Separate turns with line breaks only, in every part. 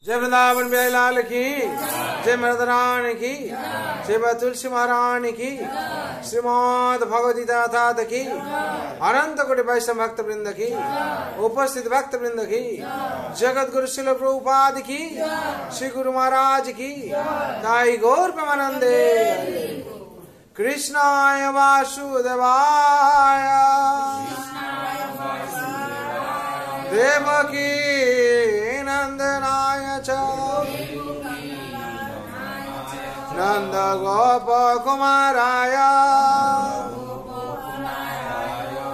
जय वृंदावन बिहारी लाल की, जय मर्दरानी की, जय तुलसी महारानी की, श्रीमद् भगवद्गीता तात की, अनंत कोटि वैष्णव भक्त वृंद की, उपस्थित भक्त वृंद की, जगत गुरु श्रील प्रभुपाद की, श्री गुरु महाराज की, ताई गौर प्रेमानंदे। कृष्णाय वासुदेवाय देवकी नंदनाय च नंद गोप कुमाराय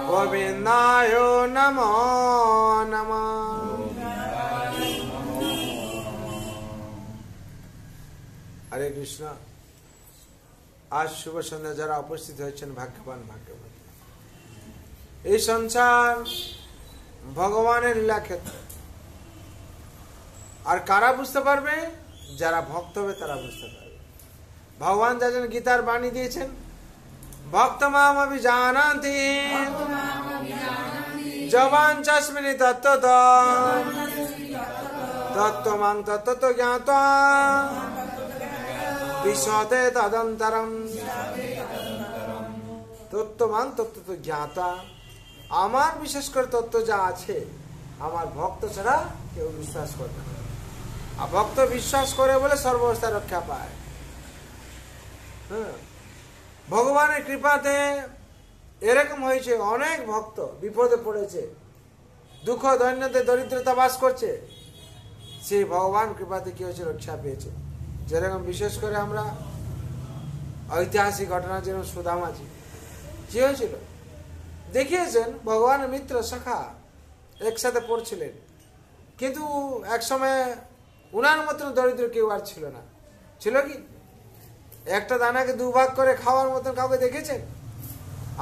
गोविंदाय नमो नमः। हरे कृष्ण। आज शुभ सन्ध्या যারা উপস্থিত হয়েছেন ভাগ্যবান ভাগ্যবতী। এই সংসার ভগবানের লীলা ক্ষেত্র। আর কারা বুঝতে পারবে? যারা ভক্ত হবে তারা বুঝতে পারবে। ভগবান যাজন গীতার বাণী দিয়েছেন, ভক্তমাম অভিজানান্তি জবাঞ্চস্মিনি তত্ত্বতঃ তত্ত্বমাং তত্ত্বতো জ্ঞাত্বা বিশদে তদন্তরম। তত্ত্বমাং তত্ত্বতো জ্ঞাতা, আমার বিশেষ করে তত্ত্ব যা আছে আমার ভক্ত ছাড়া কেউ বিশ্বাস করবে না। আর ভক্ত বিশ্বাস করে বলে সর্বাবস্থায় রক্ষা পায়। ভগবানের কৃপাতে এরকম হয়েছে, অনেক ভক্ত বিপদে পড়েছে, দুঃখ দৈন্যতে দরিদ্রতা বাস করছে, সেই ভগবান কৃপাতে কি হয়েছে? রক্ষা পেয়েছে। যেরকম বিশেষ করে আমরা ঐতিহাসিক ঘটনা যেরকম সুদামাজি কি হয়েছিল দেখিয়েছেন। ভগবানের মিত্র সখা একসাথে পড়ছিলেন, কিন্তু এক সময় উনার মতন দরিদ্র কেউ আর ছিল না। ছিল কি? একটা দানাকে দুভাগ করে খাওয়ার মতন কাউকে দেখেছেন?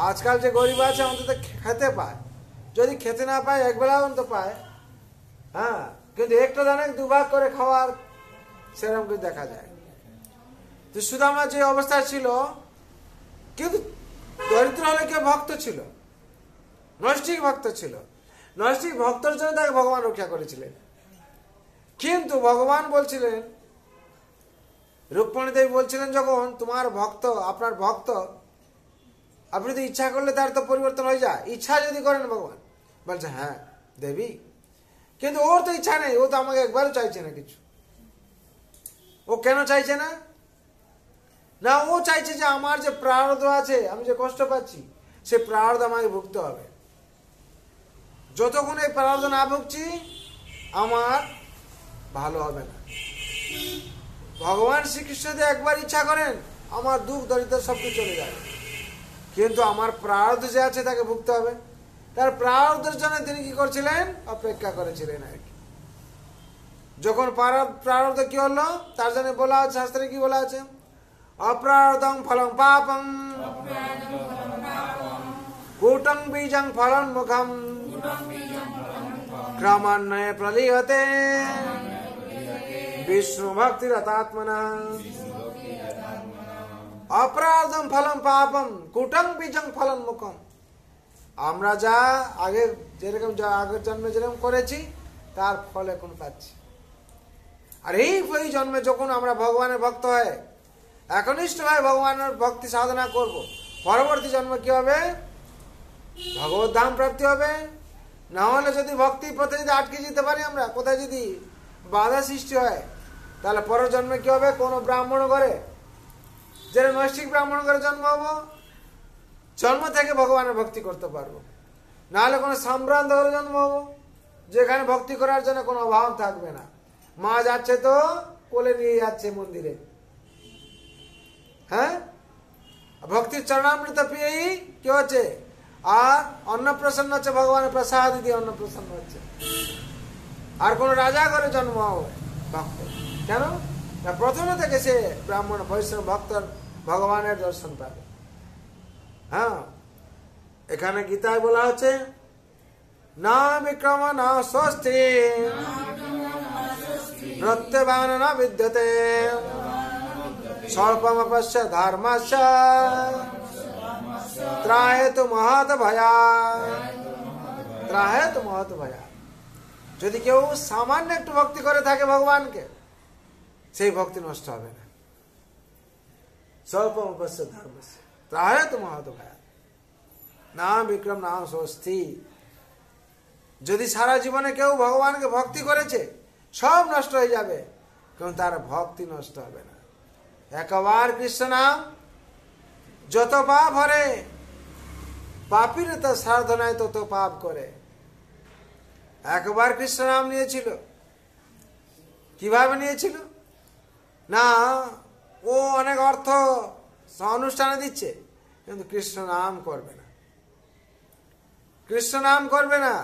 আজকাল যে গরিব আছে অন্তত খেতে পায়, যদি খেতে না পায় একবেলা অন্তত পায়, হ্যাঁ, কিন্তু একটা দানাকে দুভাগ করে খাওয়ার সেরকম কিছু দেখা যায়। তো সুদামা যে অবস্থা ছিল, কিন্তু দরিদ্র হলে কেউ ভক্ত ছিল, নৈষ্ঠিক ভক্ত ছিল। নৈষ্ঠিক ভক্তর জন্য তাকে ভগবান রক্ষা করেছিলেন। কিন্তু ভগবান বলছিলেন, রুক্মিণী দেবী বলছিলেন, যখন তোমার ভক্ত, আপনার ভক্ত, আপনি যদি ইচ্ছা করলে তার তো পরিবর্তন হয়ে যায়, ইচ্ছা যদি করেন ভগবান বলছে হ্যাঁ দেবী, কিন্তু ওর তো ইচ্ছা নেই, ও তো আমাকে একবারও চাইছে না কিছু। ও কেন চাইছে না? না, ও চাইছে যে আমার যে প্রারব্ধ আছে, আমি যে কষ্ট পাচ্ছি, সে প্রারব্ধ আমাকে ভুগতে হবে। যতক্ষণ এই প্রারব্ধ না ভুগছি আমার ভালো হবে না। ভগবান শ্রীকৃষ্ণ যদি একবার ইচ্ছা করেন আমার দুঃখ দরিদ্র সবকিছু চলে যাবে, কিন্তু আমার প্রারব্ধ যে আছে তাকে ভুগতে হবে। তার প্রারব্ধের জন্য তিনি কি করছিলেন? অপেক্ষা করেছিলেন আর কি। যখন প্রারব্ধ কি হলো তার জন্য বলা আছে, শাস্ত্রে কি বলা আছে? অপ্রারব্ধং ফলং পাপং কূটং বীজং ফলং মুখম ক্রমান্বয়ে প্রলীয়তে বিষ্ণু ভক্তি রতাত্মনা। অপ্রারব্ধং ফলং পাপম কূটং বীজং ফলং মুখম। আমরা যা আগে যেরকম আগের জন্মে যেরকম করেছি তার ফল এখন পাচ্ছি। আর এই জন্মে যখন আমরা ভগবানের ভক্ত হয়, একনিষ্ঠ হয় ভগবানের ভক্তি সাধনা করব, পরবর্তী জন্ম কি হবে? ভগবত ধাম প্রাপ্তি হবে। না হলে যদি ভক্তি পথে যদি আটকে যেতে পারি আমরা, কোথায় যদি বাধা সৃষ্টি হয়, তাহলে পরের জন্মে কি হবে? কোনো ব্রাহ্মণ ঘরে, যেটা নৈষ্ঠিক ব্রাহ্মণ ঘরে জন্ম হবো, জন্ম থেকে ভগবানের ভক্তি করতে পারবো। না হলে কোনো সম্ভ্রান্ত ঘরে জন্ম হবো, যেখানে ভক্তি করার জন্য কোনো অভাব থাকবে না। মা যাচ্ছে তো কোলে নিয়ে যাচ্ছে মন্দিরে, হ্যাঁ, ভক্তির চরণামৃত পেয়েই কি হচ্ছে? আর অন্নপ্রাশন হচ্ছে, ভগবানের প্রসাদ দিয়ে অন্নপ্রাশন হচ্ছে। আর কোন রাজা ঘরে জন্ম হবে ভক্ত, কেন না? প্রথমে থেকে সে ব্রাহ্মণ বৈষ্ণব ভক্ত ভগবানের দর্শন পাবে। হ্যাঁ, এখানে গীতায় বলা হচ্ছে না বিক্রম না স্বস্তি প্রত্যবান না বিদ্যতে স্বল্পমপশ্য ধর্মস্য ত্রাহেতু মহৎ ভয়া। ত্রাহেতু মহৎ ভয়া। যদি কেউ সামান্য একটু ভক্তি করে থাকে ভগবানকে, সেই ভক্তি নষ্ট হবে না। স্বল্পম উপস্য ধর্মস্য ত্রায়ত মহৎভয়াৎ নাম বিক্রম নাম স্বস্তি। যদি সারা জীবনে কেউ ভগবানকে ভক্তি করেছে, সব নষ্ট হয়ে যাবে, কিন্তু তার ভক্তি নষ্ট হবে না। একবার কৃষ্ণ নাম যত পাপ হরে, পাপীর তার সাধনায় তত পাপ করে। একবার কৃষ্ণ নাম নিয়েছিল, কিভাবে নিয়েছিল না, ও অনেক অর্থ অনুষ্ঠানে দিচ্ছে, কিন্তু কৃষ্ণ নাম করবে না, কৃষ্ণ নাম করবে না।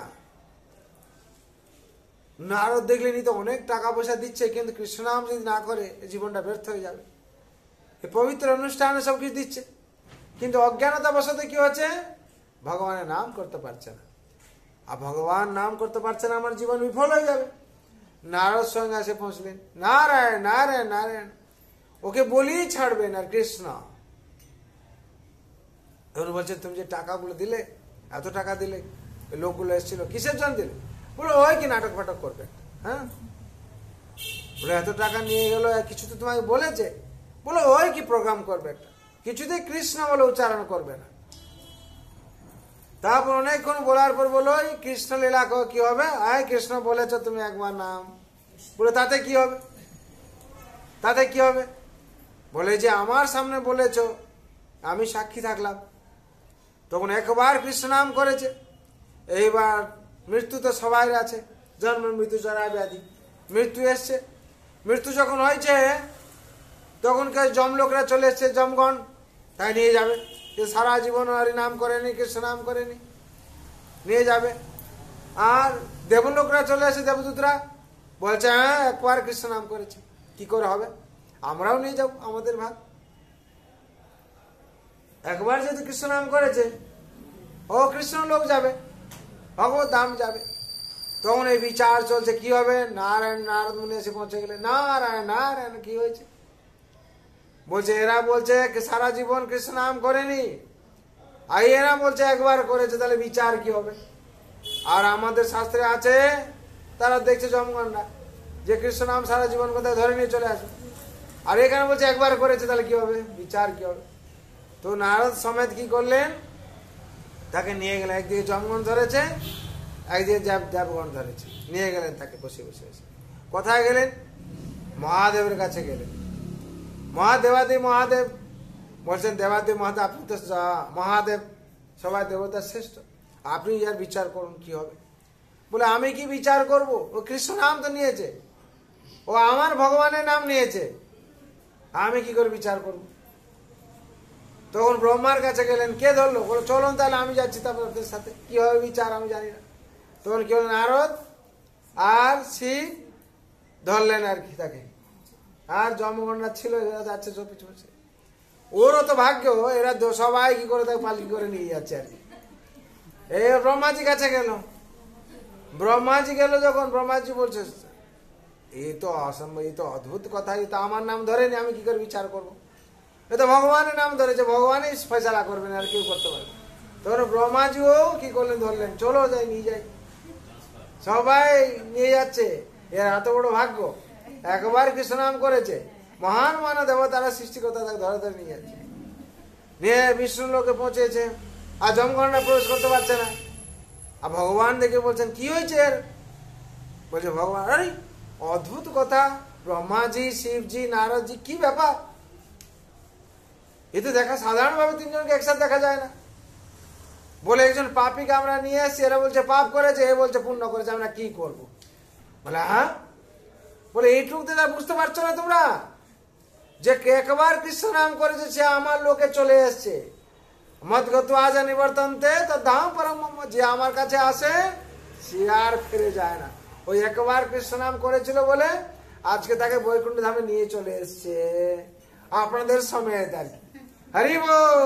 নারদ দেখলে নি তো অনেক টাকা পয়সা দিচ্ছে, কিন্তু কৃষ্ণ নাম যদি না করে জীবনটা ব্যর্থ হয়ে যাবে। এই পবিত্র অনুষ্ঠানে সব কিছু দিচ্ছে, কিন্তু অজ্ঞানতা বশত কি হচ্ছে, ভগবানের নাম করতে পারছে না। আর ভগবান নাম করতে পারছে না, আমার জীবন বিফল হয়ে যাবে। নারদ সঙ্গে এসে পৌঁছলেন, নারায়ণ নারায়ণ নারায়ণ, ওকে বলেই ছাড়বেন। আর কৃষ্ণ তখন বলছেন, তুমি যে টাকাগুলো দিলে, এত টাকা দিলে, লোকগুলো এসেছিল, কিসের জন্য দিলে? বলে ওই কি নাটক ফাটক করবে, হ্যাঁ। বলে এত টাকা নিয়ে গেল, কিছু তো তোমাকে বলেছে? বলে ওই কি প্রোগ্রাম করবে একটা, কিছুতেই কৃষ্ণ বলে উচ্চারণ করবে না। তারপর অনেকক্ষণ বলার পর বলো কৃষ্ণ লীলা কি হবে, আয় কৃষ্ণ বলেছ তুমি একবার নাম। বলে তাতে কি হবে, তাতে কি হবে? বলে যে আমার সামনে বলেছ, আমি সাক্ষী থাকলাম। তখন একবার কৃষ্ণ নাম করেছে। এইবার মৃত্যু তো সবাই আছে, জন্ম মৃত্যু জরা ব্যাধি, মৃত্যু এসছে। মৃত্যু যখন হয়েছে তখন যমলোকরা চলে এসছে, যমগণ তাই নিয়ে যাবে। সারা জীবন হরি নাম করেনি, কৃষ্ণ নাম করেনি, নিয়ে যাবে। আর দেবলোকরা চলে আসে, দেবদূতরা বলছে হ্যাঁ একবার কৃষ্ণ নাম করেছে, কি করে হবে, আমরাও নিয়ে যাব, আমাদের ভাগ। একবার যদি কৃষ্ণ নাম করেছে, ও কৃষ্ণ লোক যাবে, ভগবত ধাম যাবে। তখন এই বিচার চলছে কি হবে। নারায়ণ নারদ মুনি এসে পৌঁছে গেলে, নারায়ণ নারায়ণ কি হয়েছে? বলছে এরা বলছে সারা জীবন কৃষ্ণ নাম করেনি, আর এরা বলছে একবার করেছে, তাহলে বিচার কি হবে? আর আমাদের শাস্ত্রে আছে, তারা দেখছে জমগণরা যে কৃষ্ণ নাম সারা জীবন কোথায় ধরে নিয়ে চলে আসে, আর এখানে বলছে একবার করেছে, তাহলে কি হবে, বিচার কি হবে? তো নারদ সমেত কি করলেন, তাকে নিয়ে গেলেন। একদিকে জমগণ ধরেছে, একদিকে দেবগণ ধরেছে, নিয়ে গেলেন তাকে বসে বসে এসে। কোথায় গেলেন? মহাদেবের কাছে গেলেন। মহাদেবাদেব মহাদেব বলছেন, দেবাদেব মহাদেব আপনি তো মহাদেব, সবাই দেবতার শ্রেষ্ঠ, আপনি ইয়ার বিচার করুন কি হবে। বলে আমি কি বিচার করব, ও কৃষ্ণ নাম তো নিয়েছে, ও আমার ভগবানের নাম নিয়েছে, আমি কি করে বিচার করব? তখন ব্রহ্মার কাছে গেলেন, কে ধরলো? বলো চলুন তাহলে আমি যাচ্ছি তাদের সাথে, কি হবে বিচার আমি জানি না। তখন কি হল, নারদ আর শিব ধরলেন আর কি তাকে, আর জমগণরা ছিল, এরা যাচ্ছে সব পিছু পিছু। ওরও তো ভাগ্য, এরা সবাই কি করে তাকে পালকি করে নিয়ে যাচ্ছে আর কি। এই ব্রহ্মাজি কাছে গেল, ব্রহ্মাজি গেল যখন, ব্রহ্মাজি বলছে এই তো অসম্ভব, এই তো অদ্ভুত কথা, এই তো আমার নাম ধরেনি, আমি কি করে বিচার করবো? এ তো ভগবানের নাম ধরেছে, ভগবানই ফয়সালা করবেন, আর কেউ করতে পারবে। তখন ব্রহ্মাজিও কি করলেন, ধরলেন, চলো যাই নিয়ে যাই। সবাই নিয়ে যাচ্ছে, এর এত বড় ভাগ্য, একবার কৃষ্ণ নাম করেছে, মহান মহান দেবতারা সৃষ্টিকর্তা তাকে ধরে ধরে নিয়ে যাচ্ছে, নিয়ে বিষ্ণু লোকে পৌঁছেছে। আর জমগণরা প্রবেশ করতে পারছে না। আর ভগবান দেখে বলছেন কি হয়েছে এর? বলছে ভগবান, আরে অদ্ভুত কথা, ব্রহ্মাজি শিবজি নারদজি, কি ব্যাপার? এ তো দেখা সাধারণভাবে তিনজনকে একসাথে দেখা যায় না। বলে একজন পাপীকে আমরা নিয়ে এসছি, এরা বলছে পাপ করেছে, এ বলছে পুণ্য করেছে, আমরা কি করব? বলে হ্যাঁ, বলে এইটুকু তো বুঝতে পারছো না তোমরা, যে একবার কৃষ্ণ নাম করেছে সে আমার লোকে চলে এসছে। মদগত আজ নিবর্তনতে তো ধাম পরম, যে আমার কাছে আসে সে আর ফিরে যায় না। ওই একবার কৃষ্ণ নাম করেছিল বলে আজকে তাকে বৈকুণ্ঠ ধামে নিয়ে চলে এসছে আপনাদের সমেত আর কি। হরি বল।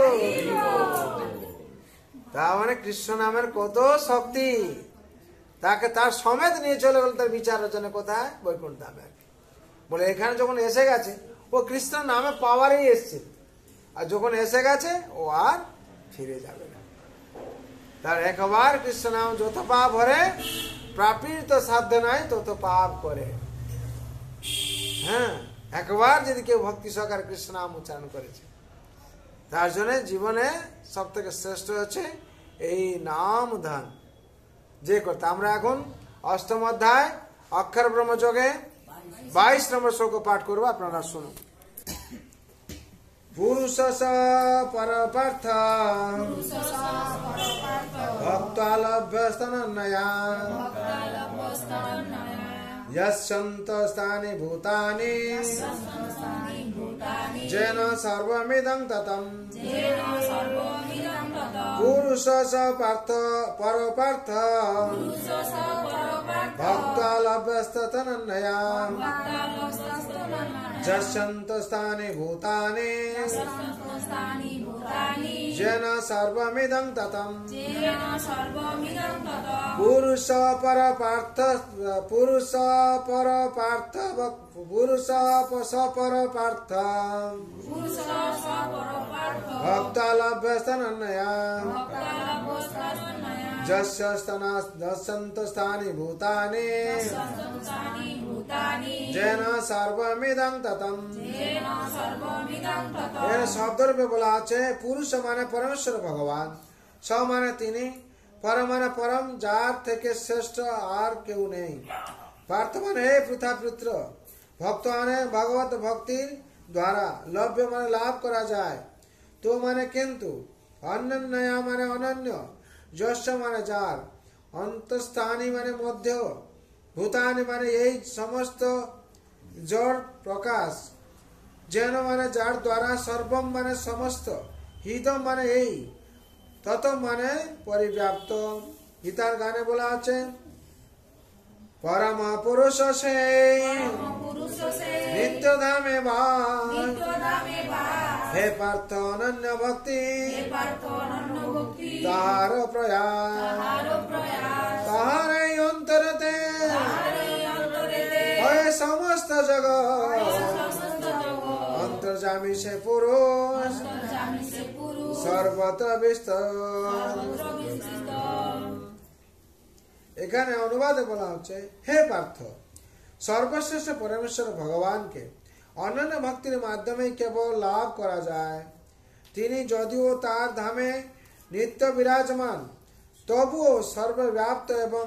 তা মানে কৃষ্ণ নামের কত শক্তি, তাকে তার সমেত নিয়ে চলে গেল তার বিচার রচনা কোথায়, বৈকুণ্ঠ ধামে আর কি। বলে এখানে যখন এসে গেছে, ও কৃষ্ণ নামে পাওয়ারেই এসছে, আর যখন এসে গেছে ও আর ফিরে যাবে না। তার একবার কৃষ্ণ নাম যত পাপ ভরে, প্রাপীর তো সাধ্য নাই তত পাপ করে। হ্যাঁ, একবার যদি কেউ ভক্তি সহকারে কৃষ্ণ নাম উচ্চারণ করেছে, তার জন্য জীবনে সব থেকে শ্রেষ্ঠ হচ্ছে এই নাম ধ্যান যে করতে। আমরা এখন অষ্টম অধ্যায় অক্ষর ব্রহ্মযোগে 22 নম্বর শ্লোক পাঠ করবো, আপনারা শুনুন। পুরুষ পরপার্থ ভক্তালভ্যস্তনয়া यस्यन्तस्तानि भूतानि येन सर्वमिदं ततं पुरुषः पार्थ परोपार्थ भक्तालभ्यस्तनया यस्यन्तस्तानि भूतानि येन सर्वमिदं ततं पुरुष परपार्थ भक्तालभ्यस्तनया यस्यन्तस्तानि भूतानि येन सर्वमिदं ततं। এর শব্দরূপে বলা আছে পুরুষ মানে পরমেশ্বর ভগবান, স মানে তিনি, পর মানে পরম, যার থেকে শ্রেষ্ঠ আর কেউ নেই। পার্থ মানে হে পৃথা পুত্র, ভক্ত মানে ভগবত ভক্তির দ্বারা, লভ্য মানে লাভ করা যায়, তো মানে কিন্তু, অনন্যয়া মানে অনন্য, যশ মানে যার, অন্তঃস্থানী মানে মধ্য, ভূতানি মানে এই সমস্ত জড় প্রকাশ, যেন মানে যার দ্বারা, সর্বম মানে সমস্ত, হিতম মানে এই, তত মানে পরিব্যাপ্ত। গীতার গানে বলা আছে পরম পুরুষ সে নিত্য ধামে বাস, হে পার্থ অনন্য ভক্তি তাহার প্রয়াস, তাহার এই অন্তরতে হয় সমস্ত জগৎ, অন্তর্যামী সে পুরুষ সর্বত্র বিস্তর। এখানে অনুবাদে বলা হচ্ছে হে পার্থ, সর্বশ্রেষ্ঠ পরমেশ্বর ভগবানকে অনন্য ভক্তির মাধ্যমে কেবল লাভ করা যায়। তিনি যদিও তার ধামে নিত্য বিরাজমান, তবুও সর্বব্যাপ্ত এবং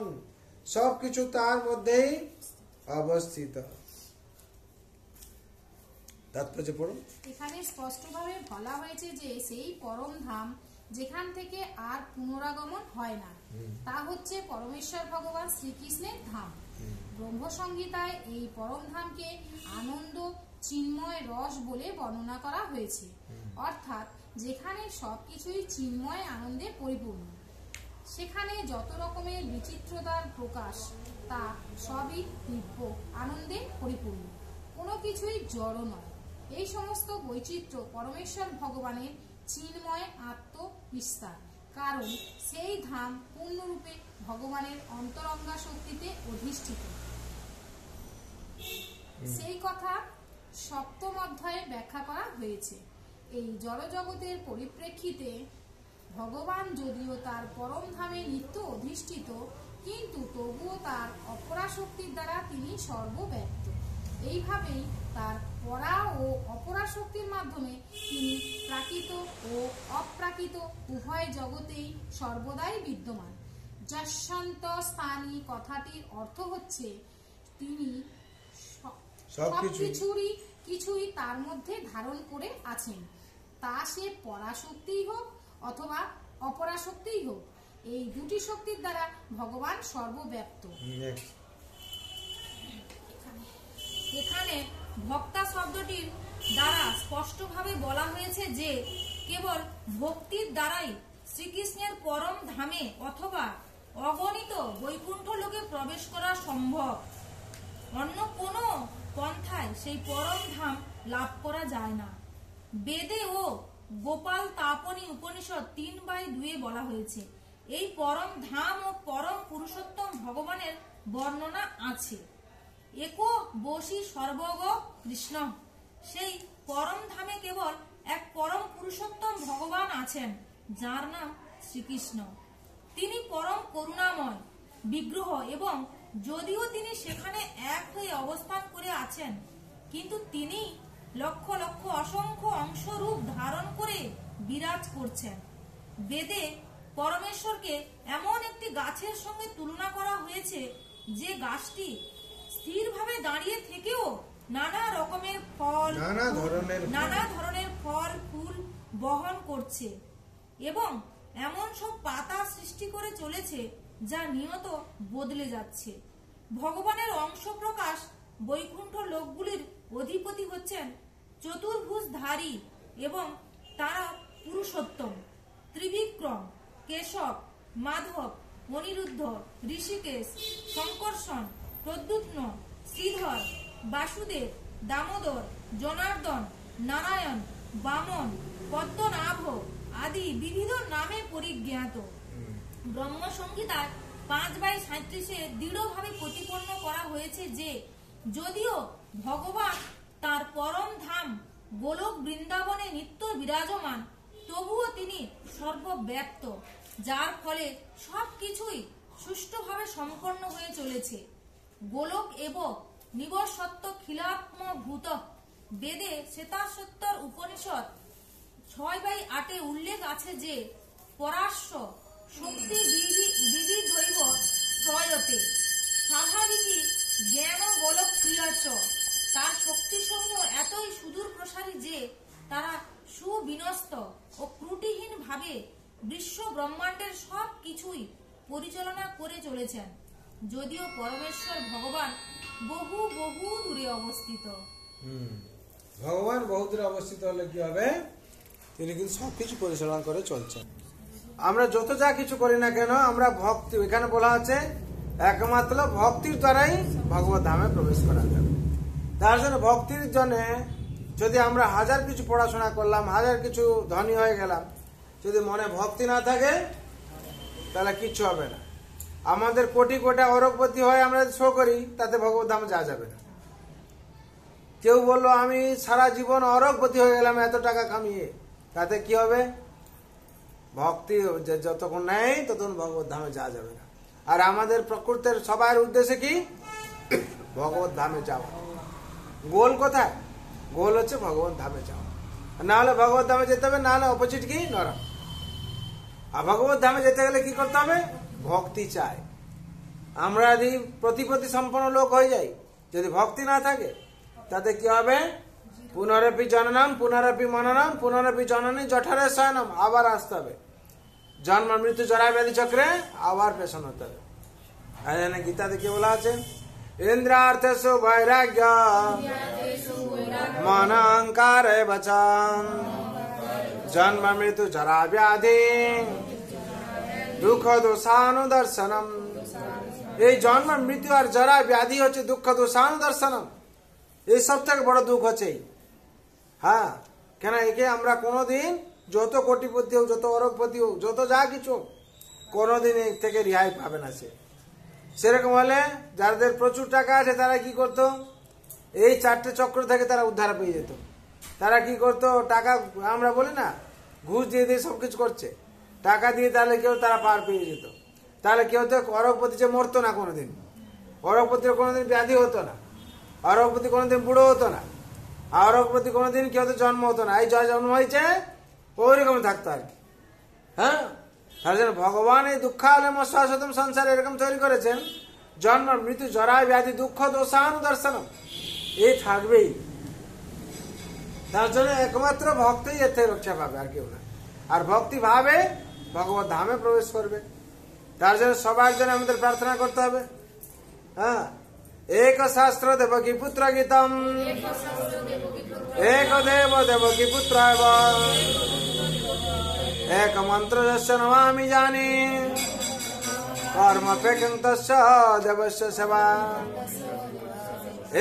সবকিছু তার মধ্যেই অবস্থিত। তাৎপর্য পড়ুন।
এখানে স্পষ্টভাবে বলা হয়েছে যে সেই পরম ধাম যেখান থেকে আর পুনরাগমন হয় না, তা হচ্ছে পরমেশ্বর ভগবান শ্রীকৃষ্ণের ধাম। ব্রহ্মসংহিতায় এই পরম ধামকে আনন্দ চিন্ময় রস বলে বর্ণনা করা হয়েছে, অর্থাৎ যেখানে সবকিছুই চিন্ময় আনন্দে পরিপূর্ণ, সেখানে যত রকমের বিচিত্রতার প্রকাশ তা সবই দিব্য আনন্দে পরিপূর্ণ, কোনো কিছুই জড় নয়। এই সমস্ত বৈচিত্র্য পরমেশ্বর ভগবানের চিন্ময় আত্মবিস্তার, কারণ সেই ধাম পূর্ণরূপে ভগবানের অন্তরঙ্গা শক্তিতে অধিষ্ঠিত। সেই কথা সপ্তম অধ্যায়ে ব্যাখ্যা করা হয়েছে। এই জড়জগতের পরিপ্রেক্ষিতে ভগবান যদিও তার পরম ধামে নিত্য অধিষ্ঠিত, কিন্তু তবুও তার অপরাশক্তির দ্বারা তিনি সর্বব্যাপ্ত। এইভাবেই তার পরা ও অপরাশক্তির মাধ্যমে তিনি প্রাকৃত ও অপ্রাকৃত উভয় জগতেই সর্বদাই বিদ্যমান। যশন্ত স্থানী কথাটির অর্থ হচ্ছে তিনি কিছুই তার মধ্যে ধারণ করে আছেন, তা সে পরাশক্তিই হোক অথবা অপরাশক্তিই হোক, এই দুটি শক্তির দ্বারা ভগবান সর্বব্যাপ্ত।
এখানে ভক্তা শব্দটির দ্বারা স্পষ্টভাবে বলা হয়েছে যে কেবল ভক্তির দ্বারাই শ্রীকৃষ্ণের পরম ধামে অথবা অগণিত বৈকুণ্ঠ লোকে প্রবেশ করা সম্ভব। অন্য কোনো পন্থায় সেই পরম ধাম লাভ করা যায় না। বেদে ও গোপাল তাপনী উপনিষদ 3/2 বলা হয়েছে এই পরম ধাম ও পরম পুরুষোত্তম ভগবানের বর্ণনা আছে। একো বশী সর্বগ কৃষ্ণ, সেই পরম ধামে কেবল এক পরম পুরুষোত্তম ভগবান আছেন, যার নাম শ্রীকৃষ্ণ। তিনি পরম করুণাময়, বিগ্রহ, এবং যদিও তিনি সেখানে এক হয়ে অবস্থান করে আছেন, কিন্তু তিনি লক্ষ লক্ষ অসংখ্য অংশরূপ ধারণ করে বিরাজ করছেন। বেদে পরমেশ্বরকে এমন একটি গাছের সঙ্গে তুলনা করা হয়েছে যে গাছটি স্থিরভাবে দাঁড়িয়ে থেকেও নানা ধরনের ফল ফুল বহন করছে এবং এমন সব পাতা সৃষ্টি করে চলেছে যা নিয়ত বদলে যাচ্ছে। ভগবানের অংশ প্রকাশ বৈকুণ্ঠ লোকগুলির অধিপতি হচ্ছেন চতুর্ভুজধারী এবং তারা পুরুষোত্তম, ত্রিবিক্রম, কেশব, মাধব, অনিরুদ্ধ, ঋষিকেশ, শঙ্কর্ষণ, প্রদ্যুম্ন, শ্রীধর, বাসুদেব, দামোদর, জনার্দন, নারায়ণ, বামন, পদ্মনাভ আদি বিবিধ নামে পরিজ্ঞাত। ব্রহ্মসংহিতার 5/37 দৃঢ়ভাবে প্রতিপন্ন করা হয়েছে যে যদিও ভগবান তার পরম ধাম গোলক বৃন্দাবনে নিত্য বিরাজমান, তবুও তিনি সর্বব্যাপ্ত, যার ফলে সবকিছুই সুষ্ঠুভাবে সম্পন্ন হয়ে চলেছে। গোলক এব নিবসত্ব খিলাত্মভূত। বেদে শ্বেতাশ্বতর উপনিষদ 6/8 উল্লেখ আছে যে পরাশ্ব শক্তি বিবিধৈব প্রয়তে স্বাভাবিকী জ্ঞান গোলক ক্রিয়াচ। তার শক্তিসমূহ এতই সুদূর প্রসারী যে তারা সুবিন্যস্ত ও ত্রুটিহীন ভাবে বিশ্ব ব্রহ্মাণ্ডের সব কিছুই পরিচালনা করে চলেছেন, যদিও পরমেশ্বর ভগবান বহু বহু দূরে অবস্থিত।
ভগবান বহু দূরে অবস্থিত হলে কি হবে? তিনি কিন্তু সবকিছু পরিচালনা করে চলছেন। আমরা যত যা কিছু করি না কেন, আমরা ভক্তি, এখানে বলা আছে একমাত্র ভক্তির দ্বারাই ভগবত ধামে প্রবেশ করা যাবে। তার জন্য ভক্তির জন্য যদি আমরা হাজার কিছু পড়াশোনা করলাম, হাজার কিছু ধনী হয়ে গেলাম, যদি মনে ভক্তি না থাকে তাহলে কিচ্ছু হবে না। আমাদের কোটি কোটি অরগপতি হয়ে আমরা শো করি, তাতে ভগবত ধামে যাওয়া যাবে না। কেউ বললো আমি সারা জীবন অরগপতি হয়ে গেলাম এত টাকা কামিয়ে, তাতে কি হবে? ভক্তি যতক্ষণ নেই ততক্ষণ ভগবত ধামে যাওয়া যাবে না। আর আমাদের প্রকৃতির সবার উদ্দেশ্যে কি? ভগবত ধামে যাওয়া। গোল কোথায়? গোল হচ্ছে ভগবত ধামে যাওয়া। না হলে ভগবত ধামে যেতে হবে, না হলে অপোজিট কি? নরক। আর ভগবত ধামে যেতে গেলে কি করতে হবে? ভক্তি চাই। আমরা যদি প্রতিপত্তি সম্পন্ন লোক হয়ে যাই, যদি ভক্তি না থাকে তাতে কি হবে? পুনরপি জননম পুনরপি মননম পুনরপি জননী জঠরে শয়নম, আবার আসতে হবে। জন্ম মৃত্যু জরা ব্যাধি চক্রে আবার পেছন হতে হবে। গীতাতে কি বলা আছে? ইন্দ্রার্থেষু বৈরাগ্য মন অহংকারে বচন জন্ম মৃত্যু জরা ব্যাধি দুঃখ দোষানুদর্শনম। এই জন্ম মৃত্যু আর জরা ব্যাধি হচ্ছে দুঃখ দোষানুদর্শনম। এই সব থেকে বড় দুঃখ হচ্ছে। হ্যাঁ, কেন? একে আমরা কোনোদিন যত কোটিপতি হোক, যত অরবপতি হোক, যত যা কিছু কোনোদিন এর থেকে রেহাই পাবে না সে। সেরকম হলে যাদের প্রচুর টাকা আছে তারা কি করতো? এই 4টে চক্র থেকে তারা উদ্ধার পেয়ে যেত। তারা কি করতো? টাকা, আমরা বলি না ঘুষ দিয়ে দিয়ে সবকিছু করছে, টাকা দিয়ে তাহলে কেউ তারা পার পেয়ে যেত। তাহলে কেউ তো অরবপতি যে মরতো না কোনোদিন, অরবপতির কোনোদিন ব্যাধি হতো না, অরবপতি কোনোদিন বুড়ো হতো না, অরবপতি কোনোদিন কেউ তো জন্ম হতো না। এই যা জন্ম হয়েছে ওইরকম থাকতো আর কি। হ্যাঁ, তার জন্য ভগবান এই দুঃখালয় শাশ্বতম সংসার এরকম তৈরি করেছেন, জন্ম মৃত্যু জরা ব্যাধি দুঃখ দোষানুদর্শনম, এই থাকবেই। তার জন্য একমাত্র ভক্তই এর থেকে রক্ষা পাবে, আর কেউ না। আর ভক্তি ভাবে ভগবত ধামে প্রবেশ করবে। তার জন্য সবার জন্য আমাদের প্রার্থনা করতে হবে। হ্যাঁ, এক শাস্ত্র দেবকী পুত্র গীতম এক দেব দেবকী পুত্র এক মন্ত্র যস্য নমামি জানি কর্মপেক্ষং তস্য দেবস্য সেবা।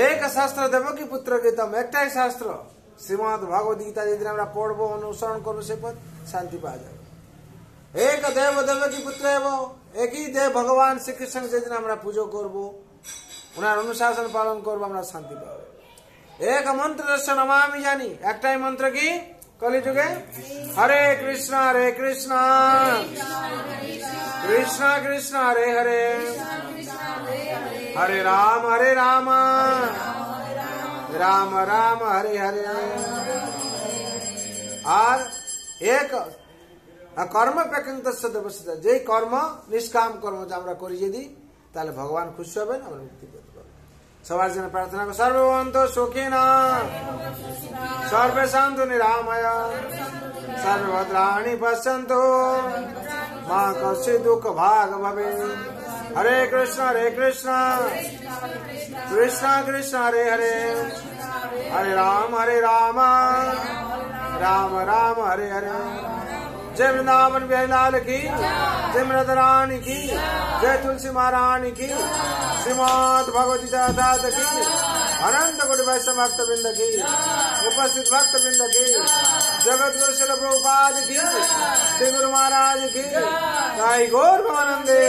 এক শাস্ত্র দেবকী পুত্র গীতম, একটাই শাস্ত্র শ্রীমদ ভগবত গীতা। যেদিন আমরা পড়বো, অনুসরণ করবো, সে পথ শান্তি পাওয়া যাবে। এক দেব দেবকী পুত্র এব, একই দেব ভগবান শ্রীকৃষ্ণ যেদিন আমরা পুজো করবো, ওনার অনুশাসন পালন করবো, আমরা শান্তি পাবো। এক মন্ত্র যস্য নমামি জানি, একটাই মন্ত্র কি কলিযুগে? হরে কৃষ্ণ कृष्ण कृष्ण हरे हरे हरे राम राम राम हरे हरे। আর এক কর্ম পেক্ষিত দেবস্থিত, যে কর্ম নিষ্কাম কর্ম যে আমরা করি যদি, তাহলে ভগবান খুশি হবেন, আমরা মুক্তি পেতে পারবো। সবার জন্য প্রার্থনা করো, সর্বভবন্ত সুখিনা সর্বে শান্তু নিরাময় সর্বভদ্রাণি পশ্যন্তু মা কশ্চিৎ দুঃখ ভাগ ভবে। হরে কৃষ্ণ কৃষ্ণ কৃষ্ণ হরে হরে হরে রাম राम राम हरे हरे। जय वृंदावन बिहारी लाल की, जय मृत रानी की, जय तुलसी महारानी की, श्रीमद भगवती दास की, अनंत कोटि वैष्णव भक्त वृंद की, उपस्थित भक्त वृंद की, जगत गुरु शिल प्रभुपाद की, श्री गुरु महाराज की, साई गौर भगवानंदे।